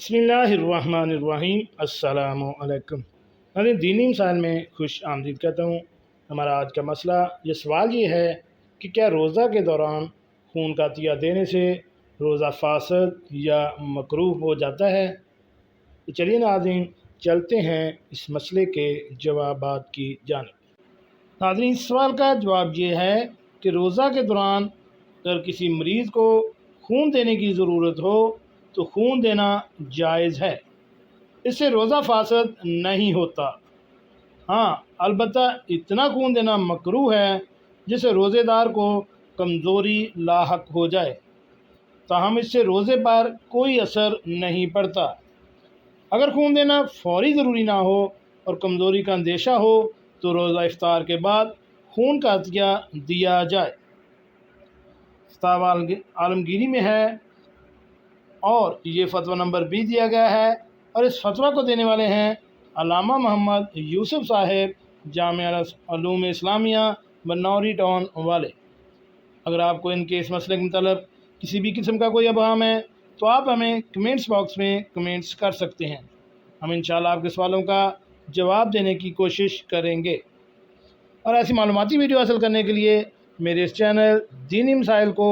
बिस्मिल्लाहिर्रहमानिर्रहीम। अस्सलामु अलैकुम। नाज़रीन, दीनी मिसाल में खुश आमदीद कहता हूँ। हमारा आज का मसला ये सवाल ये है कि क्या रोज़ा के दौरान खून का अतिया देने से रोज़ा फासद या मकरूह हो जाता है। तो चलिए नाज़रीन, चलते हैं इस मसले के जवाबात की जानिब। नाज़रीन, इस सवाल का जवाब ये है कि रोज़ा के दौरान अगर किसी मरीज़ को खून देने की ज़रूरत हो तो खून देना जायज़ है, इससे रोज़ा फासद नहीं होता। हाँ, अलबत्ता इतना खून देना मकरूह है जिससे रोज़ेदार को कमज़ोरी लाहक हो जाए, ताहम इससे रोज़े पर कोई असर नहीं पड़ता। अगर खून देना फौरी ज़रूरी ना हो और कमज़ोरी का अंदेशा हो तो रोज़ा इफ्तार के बाद खून का अतिया दिया जाए। किताब आलमगीरी में है और ये फतवा नंबर 20 दिया गया है और इस फतवा को देने वाले हैं अल्लामा मोहम्मद यूसुफ साहेब, जामिया उलूम इस्लामिया बनौरी टाउन वाले। अगर आपको इनके इस मसले के मतलब किसी भी किस्म का कोई अबहम है तो आप हमें कमेंट्स बॉक्स में कमेंट्स कर सकते हैं। हम इंशाल्लाह आपके सवालों का जवाब देने की कोशिश करेंगे। और ऐसी मालूमाती वीडियो हासिल करने के लिए मेरे इस चैनल दीनी मसाइल को